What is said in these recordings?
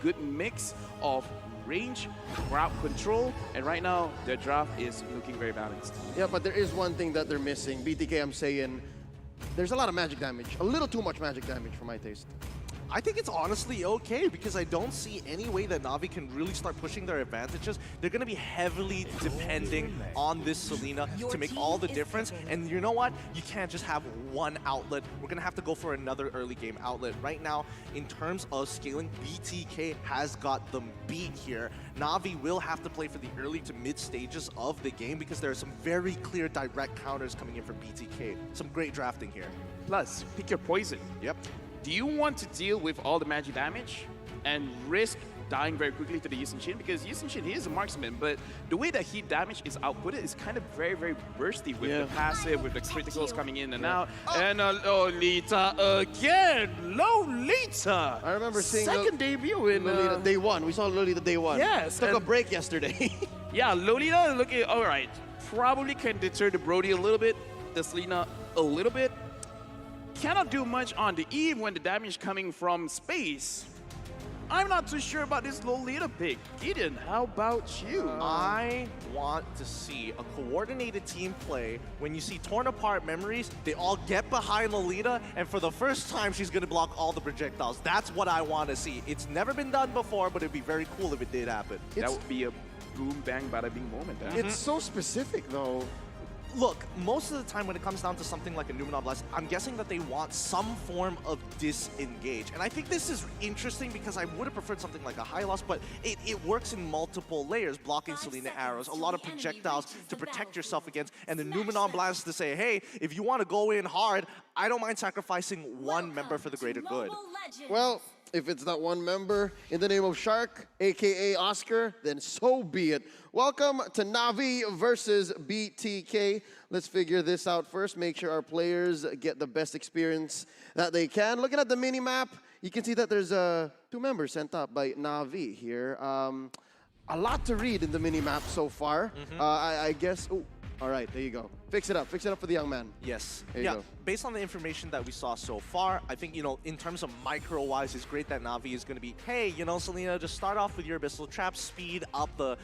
good mix of range, crowd control, and right now their draft is looking very balanced. Yeah, but there is one thing that they're missing. BTK, I'm saying, there's a lot of magic damage. A little too much magic damage for my taste. I think it's honestly okay because I don't see any way that Navi can really start pushing their advantages. They're going to be heavily depending on this Selena to make all the difference. And you know what? You can't just have one outlet. We're going to have to go for another early game outlet. Right now, in terms of scaling, BTK has got them beat here. Navi will have to play for the early to mid stages of the game because there are some very clear direct counters coming in for BTK. Some great drafting here. Plus, pick your poison. Yep. Do you want to deal with all the magic damage and risk dying very quickly to the Yi Sun-shin? Because Yi Sun-shin, he is a marksman, but the way that he damage is outputted is kind of very, very bursty with the passive, with the criticals coming in and out. And Lolita again! Lolita! I remember seeing second debut in Lolita day one. We saw Lolita day one. Yes. Took a break yesterday. Yeah, Lolita looking all right. Probably can deter the Brody a little bit, the Selena a little bit. Cannot do much on the Eve when the damage coming from space. I'm not too sure about this Lolita pick. Gideon, how about you? I want to see a coordinated team play. When you see torn apart memories, they all get behind Lolita, and for the first time, she's going to block all the projectiles. That's what I want to see. It's never been done before, but it'd be very cool if it did happen. That would be a boom, bang, bada bing moment. Huh? It's so specific, though. Look, most of the time when it comes down to something like a Numenor Blast, I'm guessing that they want some form of disengage. And I think this is interesting because I would have preferred something like a high loss, but it works in multiple layers, blocking Selena arrows, a lot of projectiles to protect yourself against, and the Numenor Blast to say, hey, if you want to go in hard, I don't mind sacrificing one member for the greater good. Well, if it's that one member in the name of Shark, aka Oscar, then so be it. Welcome to Navi versus BTK. Let's figure this out first. Make sure our players get the best experience that they can. Looking at the mini map, you can see that there's two members sent up by Navi here. A lot to read in the mini map so far. I guess. Ooh, all right, there you go. Fix it up. Fix it up for the young man. Yes. There you go. Based on the information that we saw so far, I think, you know, in terms of micro-wise, it's great that Navi is going to be, hey, you know, Selena, just start off with your Abyssal Trap, speed up the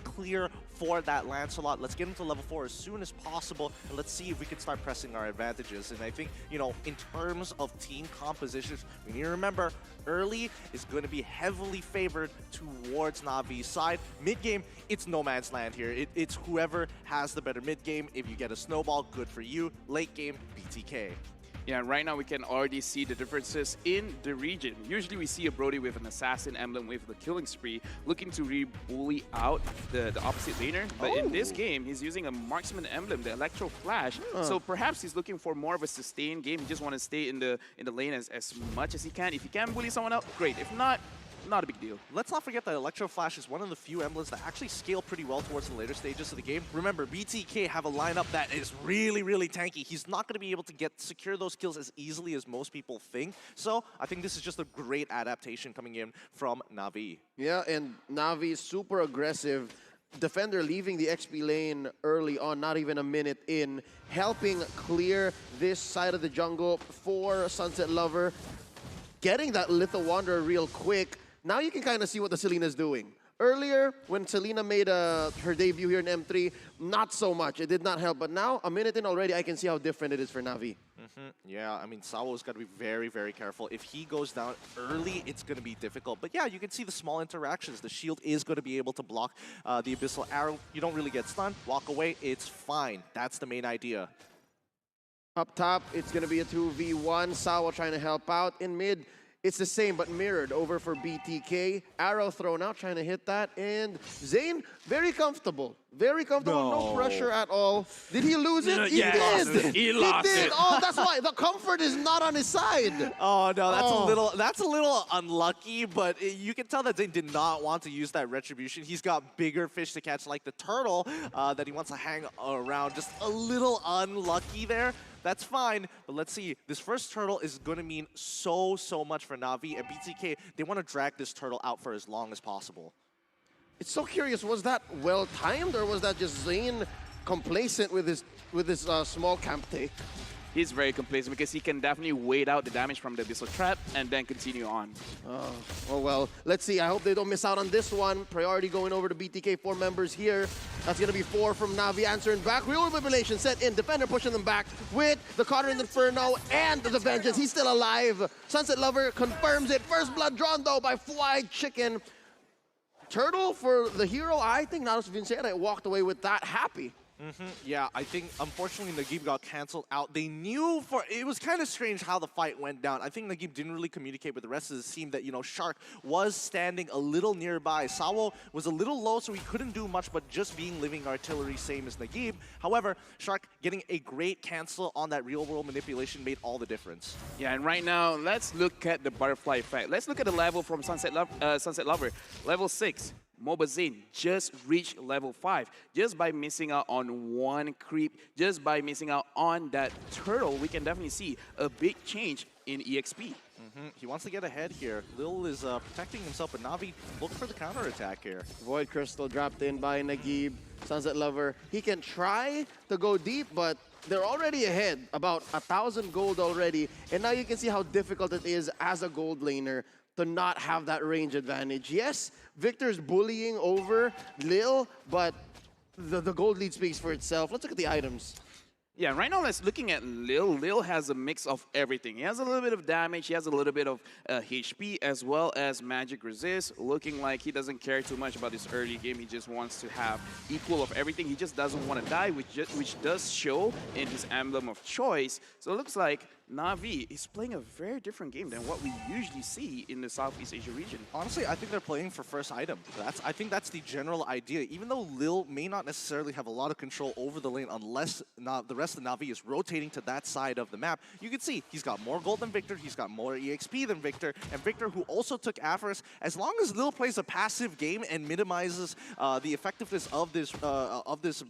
clear for that Lancelot. Let's get him to level 4 as soon as possible, and let's see if we can start pressing our advantages. And I think, you know, in terms of team compositions, we need to remember, early is going to be heavily favored towards Navi's side. Mid-game, it's no man's land here. It's whoever has the better mid-game. If you get a snowball, good for you. Late game, BTK. Yeah, right now we can already see the differences in the region. Usually we see a Brody with an assassin emblem with the killing spree looking to re-bully out the opposite laner. But in this game, he's using a marksman emblem, the Electro Flash. So perhaps he's looking for more of a sustained game. He just want to stay in the lane as much as he can. If he can bully someone out, great. If not a big deal. Let's not forget that Electro Flash is one of the few emblems that actually scale pretty well towards the later stages of the game. Remember, BTK have a lineup that is really, really tanky. He's not going to be able to secure those kills as easily as most people think. So I think this is just a great adaptation coming in from Navi. Yeah, and Navi is super aggressive. Defender leaving the XP lane early on, not even a minute in, helping clear this side of the jungle for Sunset Lover. Getting that Little Wanderer real quick. Now you can kind of see what the Selena's doing. Earlier, when Selena made her debut here in M3, not so much. It did not help. But now, a minute in already, I can see how different it is for Navi. Yeah, I mean, Sawo's got to be very, very careful. If he goes down early, it's going to be difficult. But yeah, you can see the small interactions. The shield is going to be able to block the Abyssal Arrow. You don't really get stunned. Walk away. It's fine. That's the main idea. Up top, it's going to be a 2v1. Sawo trying to help out. In mid, it's the same, but mirrored over for BTK. Arrow thrown out, trying to hit that. And Zane, very comfortable. Very comfortable, no pressure at all. Did he lose it? He did. He lost it. Oh, that's why. The comfort is not on his side. Oh, no, that's a little unlucky, but you can tell that Zane did not want to use that retribution. He's got bigger fish to catch, like the turtle that he wants to hang around. Just a little unlucky there. That's fine, but let's see. This first turtle is going to mean so much for Navi, and BTK, they want to drag this turtle out for as long as possible. It's so curious, was that well-timed, or was that just Zane complacent with his small camp take? he's very complacent because he can definitely wait out the damage from the Abyssal Trap and then continue on. Oh, well, let's see. I hope they don't miss out on this one. Priority going over to BTK, 4 members here. That's going to be 4 from Navi answering back. Real manipulation set in. Defender pushing them back with the Cotter in the Inferno and the Vengeance. He's still alive. Sunset Lover confirms it. First blood drawn, though, by Fried Chicken. Turtle for the hero. I think Natus Vincere walked away with that happy. Yeah, I think unfortunately Nagib got canceled out. They knew it was kind of strange how the fight went down. I think Nagib didn't really communicate with the rest of the team that, you know, Shark was standing a little nearby. Sawo was a little low, so he couldn't do much, but just being living artillery, same as Nagib. However, Shark getting a great cancel on that real-world manipulation made all the difference. Yeah, and right now, let's look at the butterfly effect. Let's look at the level from Sunset Lover. Level 6. Mobile Zane just reached level 5 just by missing out on one creep, just by missing out on that turtle. We can definitely see a big change in EXP. He wants to get ahead here. Lil is protecting himself, but Navi look for the counterattack here. Void Crystal dropped in by Nagib. Sunset Lover, he can try to go deep, but they're already ahead, about 1,000 gold already. And now you can see how difficult it is as a gold laner to not have that range advantage. Yes, Victor's bullying over Lil, but the gold lead speaks for itself. Let's look at the items. Yeah, right now let's looking at Lil. Lil has a mix of everything. He has a little bit of damage, he has a little bit of HP, as well as magic resist. Looking like he doesn't care too much about this early game. He just wants to have equal of everything. He just doesn't want to die, which does show in his emblem of choice. So it looks like Navi is playing a very different game than what we usually see in the Southeast Asia region. Honestly, I think they're playing for first item. I think that's the general idea. Even though Lil may not necessarily have a lot of control over the lane unless the rest of Navi is rotating to that side of the map, you can see he's got more gold than Victor, he's got more EXP than Victor, and Victor, who also took Avarice. As long as Lil plays a passive game and minimizes the effectiveness of this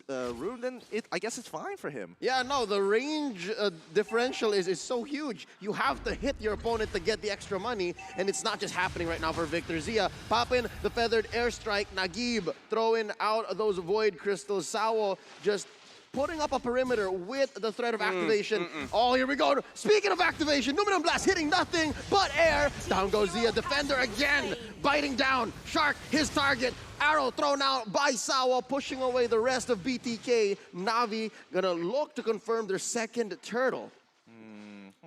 rune, then I guess it's fine for him. Yeah, no, the range differential is so huge. You have to hit your opponent to get the extra money, and it's not just happening right now for Victor. Zia popping the feathered airstrike. Nagib throwing out those void crystals. Sawo just putting up a perimeter with the threat of activation. Oh, here we go. Speaking of activation, Numinum Blast hitting nothing but air. Down goes Zia. Defender again, biting down. Shark, his target. Arrow thrown out by Sawo, pushing away the rest of BTK. Navi gonna look to confirm their second turtle.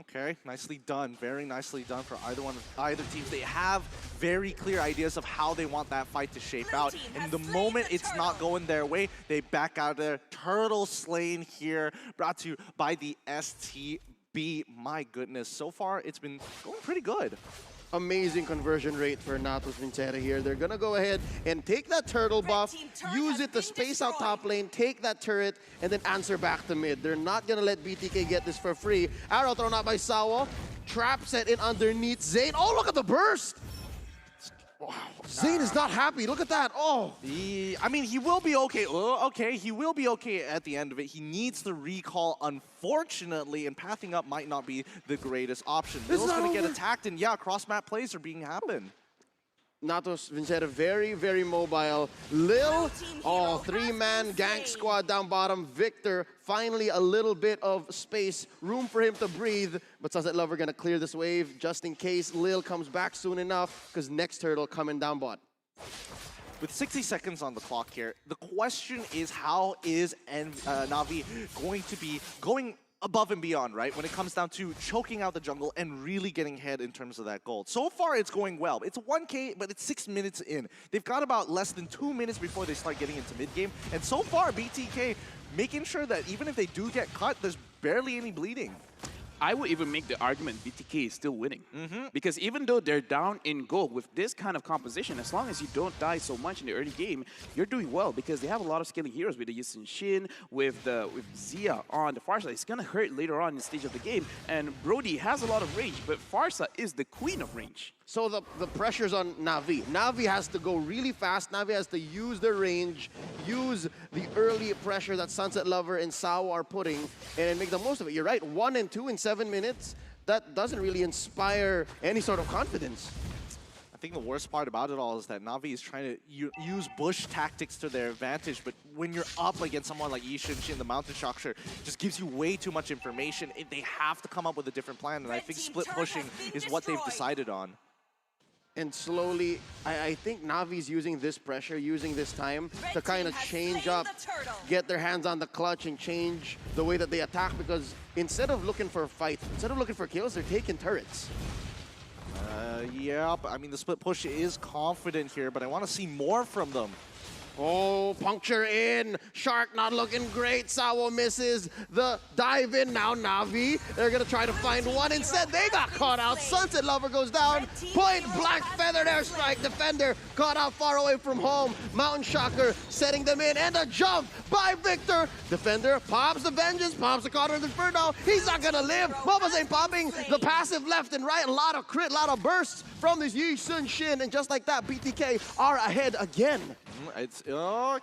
Okay, nicely done. Very nicely done for either teams. They have very clear ideas of how they want that fight to shape out. And the moment it's not going their way, they back out of there. Turtle slain here, brought to you by the STB. My goodness, so far it's been going pretty good. Amazing conversion rate for Natus Vincere here. They're gonna go ahead and take that turtle buff, use it to space out top lane, take that turret, and then answer back to mid. They're not gonna let BTK get this for free. Arrow thrown out by Sawo. Trap set in underneath Zane. Oh, look at the burst! Wow. Zane is not happy. Look at that. Oh. I mean, he will be okay. Okay, he will be okay at the end of it. He needs the recall, unfortunately, and pathing up might not be the greatest option. Lil's going to get attacked, and yeah, cross-map plays are being happen. Natus Vincere very, very mobile. Lil, oh, 3-man gank squad down bottom. Victor, finally a little bit of space, room for him to breathe. But Sunset Lover gonna clear this wave just in case Lil comes back soon enough, because next turtle coming down bot. With 60 seconds on the clock here, the question is how is Navi going to be going above and beyond, right? When it comes down to choking out the jungle and really getting ahead in terms of that gold. So far, it's going well. It's 1K, but it's 6 minutes in. They've got about less than 2 minutes before they start getting into mid-game. And so far, BTK making sure that even if they do get cut, there's barely any bleeding. I would even make the argument BTK is still winning. Because even though they're down in gold with this kind of composition, as long as you don't die so much in the early game, you're doing well because they have a lot of scaling heroes with the Yisun Shin, with Zia on the far side. It's gonna hurt later on in the stage of the game. And Brody has a lot of range, but Farsa is the queen of range. So the pressure's on Navi. Navi has to go really fast. Navi has to use their range, use the early pressure that Sunset Lover and Sawo are putting, and make the most of it. You're right, 1 and 2 in 7 minutes. That doesn't really inspire any sort of confidence. I think the worst part about it all is that Navi is trying to use bush tactics to their advantage, but when you're up against someone like Yishin, the Mountain Shocker just gives you way too much information. They have to come up with a different plan, and I think split pushing is what they've decided on. And slowly, I think Navi's using this pressure, using this time to kind of change up, get their hands on the clutch and change the way that they attack, because instead of looking for a fight, instead of looking for kills, they're taking turrets. Yeah, I mean, the split push is confident here, but I want to see more from them. Oh, puncture in. Shark not looking great. Sawo misses the dive in. Now Navi, they're going to try to find one. Instead, they got caught out. Sunset Lover goes down. Point blank feathered airstrike. Defender caught out far away from home. Mountain Shocker setting them in. And a jump by Victor. Defender pops the Vengeance, pops the Counter Inferno. He's not going to live. Mobazane popping the passive left and right. A lot of crit, a lot of bursts from this Yi Sun Shin. And just like that, BTK are ahead again.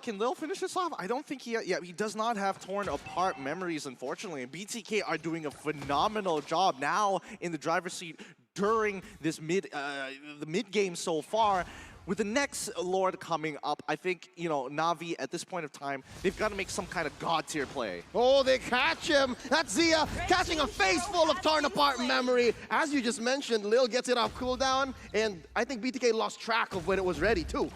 Can Lil finish this off? I don't think he does not have torn apart memories, unfortunately. And BTK are doing a phenomenal job now in the driver's seat during this the mid game so far. With the next Lord coming up, I think, Navi at this point of time, they've got to make some kind of god tier play. Oh, they catch him. That's Zia catching a face full of torn apart memory. As you just mentioned, Lil gets it off cooldown, and I think BTK lost track of when it was ready too.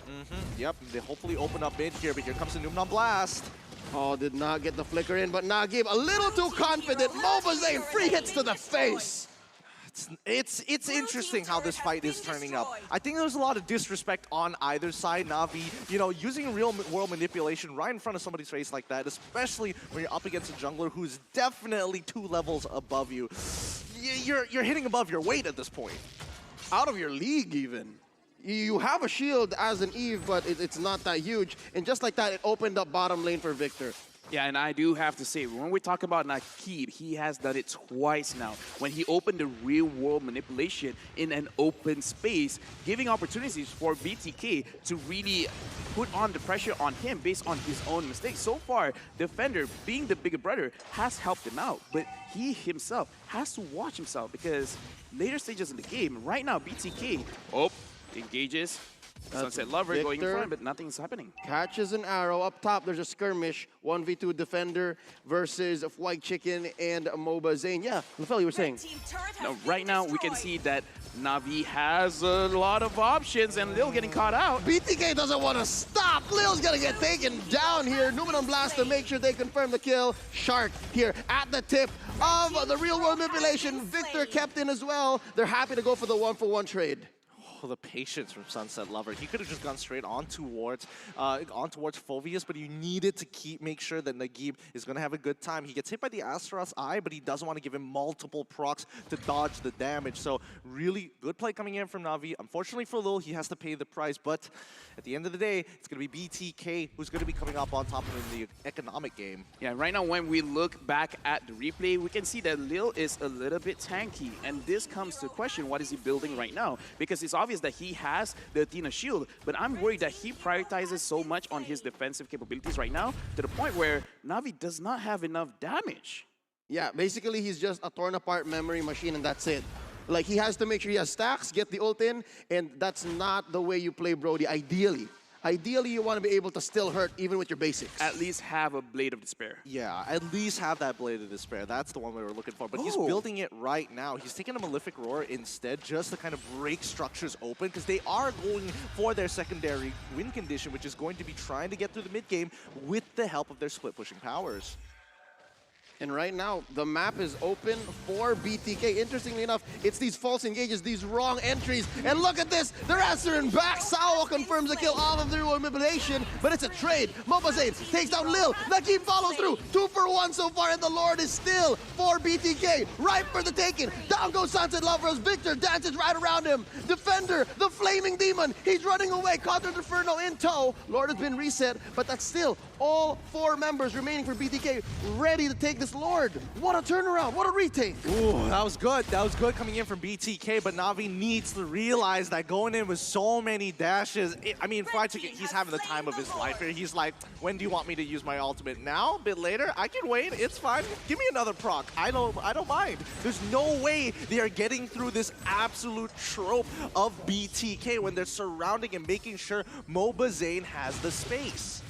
Yep, they hopefully open up mid here, but here comes the Numnon Blast. Oh, did not get the flicker in, but Nagib a little too confident. Mobazane free hits to the face. It's interesting how this fight is turning up. I think there's a lot of disrespect on either side. Navi, using real world manipulation right in front of somebody's face like that, especially when you're up against a jungler who's definitely 2 levels above you. You're hitting above your weight at this point. Out of your league even. You have a shield as an Eve, but it's not that huge. And just like that, it opened up bottom lane for Victor. Yeah, and I do have to say, when we talk about Naqib, he has done it twice now. When he opened the real-world manipulation in an open space, giving opportunities for BTK to really put on the pressure on him based on his own mistakes. So far, Defender, being the bigger brother, has helped him out. But he himself has to watch himself, because later stages in the game, right now, BTK, engages. Sunset Lover Victor going in front, but nothing's happening. Catches an arrow. Up top, there's a skirmish. 1v2 Defender versus White Chicken and Mobazane. Yeah, Lafell, you were saying. Now, right now, we can see that Navi has a lot of options, and Lil getting caught out. BTK doesn't want to stop. Lil's going to get taken down here. Numnon Blast to make sure they confirm the kill. Shark here at the tip of the real-world manipulation. Victor kept in as well. They're happy to go for the 1-for-1 trade. The patience from Sunset Lover. He could have just gone straight on towards Phoveus, but you needed to make sure that Nagib is going to have a good time. He gets hit by the Astaroth's Eye, but he doesn't want to give him multiple procs to dodge the damage. So really good play coming in from Navi. Unfortunately for Lil, he has to pay the price, but at the end of the day, it's going to be BTK who's going to be coming up on top of him in the economic game. Yeah, right now when we look back at the replay, we can see that Lil is a little bit tanky, and this comes to question, what is he building right now? Because it's obvious that he has the Athena shield, but I'm worried that he prioritizes so much on his defensive capabilities right now to the point where Navi does not have enough damage. Yeah, basically he's just a torn apart memory machine and that's it. Like, he has to make sure he has stacks, get the ult in, and that's not the way you play Brody, ideally. Ideally, you want to be able to still hurt even with your basics. At least have a Blade of Despair. Yeah, at least have that Blade of Despair. That's the one we were looking for. But he's building it right now. He's taking a Malefic Roar instead, just to kind of break structures open, because they are going for their secondary win condition, which is going to be trying to get through the mid game with the help of their split pushing powers. And right now, the map is open for BTK. Interestingly enough, it's these false engages, these wrong entries. And look at this, they're answering back. Sawo confirms the kill off of the manipulation, but it's a trade. Mobazane takes down Lil. Naqib follows through. 2 for 1 so far, and the Lord is still for BTK. Right for the taking. Down goes Sunset Lover as Victor dances right around him. Defender, the Flaming Demon. He's running away. Counter Inferno in tow. Lord has been reset, but that's still All 4 members remaining for BTK ready to take this Lord. What a turnaround, what a retake. Ooh, that was good. That was good coming in from BTK, but Navi needs to realize that going in with so many dashes, I mean, he's having the time of his life here. He's like, when do you want me to use my ultimate? Now? A bit later? I can wait. It's fine. Give me another proc. I don't mind. There's no way they are getting through this absolute trope of BTK when they're surrounding and making sure Mobazane has the space.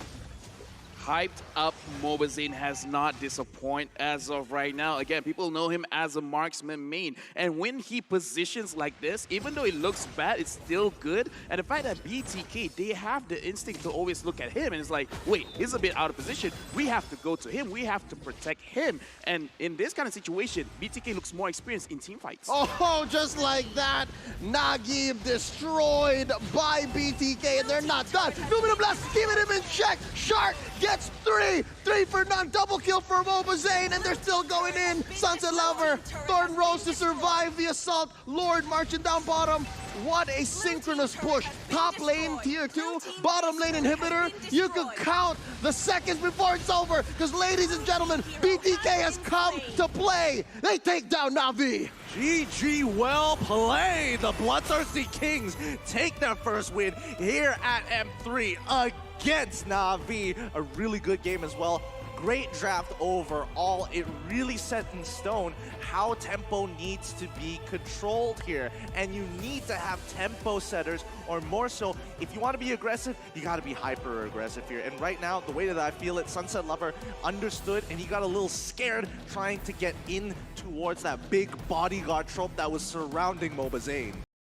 Hyped up Mobazane has not disappointed as of right now. Again, people know him as a marksman main. And when he positions like this, even though it looks bad, it's still good. And the fact that BTK, they have the instinct to always look at him. And it's like, wait, he's a bit out of position. We have to go to him. We have to protect him. And in this kind of situation, BTK looks more experienced in team fights. Oh, just like that, Nagib destroyed by BTK, and they're not done. Lumina Blast keeping him in check. Shark gets 3 for none, double kill for Mobazane, and they're still going in. Sunset Lover, Thornton Rose to survive the assault. Lord marching down bottom. What a synchronous push. Top lane, tier 2, bottom lane inhibitor. You can count the seconds before it's over, because ladies and gentlemen, BTK has come to play. They take down Navi. GG, well played. The Bloodthirsty Kings take their first win here at M3 against Navi. A really good game as well. Great draft overall. It really set in stone how tempo needs to be controlled here. And you need to have tempo setters, or more so, if you want to be aggressive, you got to be hyper aggressive here. And right now, the way that I feel it, Sunset Lover understood, and he got a little scared trying to get in towards that big bodyguard trope that was surrounding Mobazane.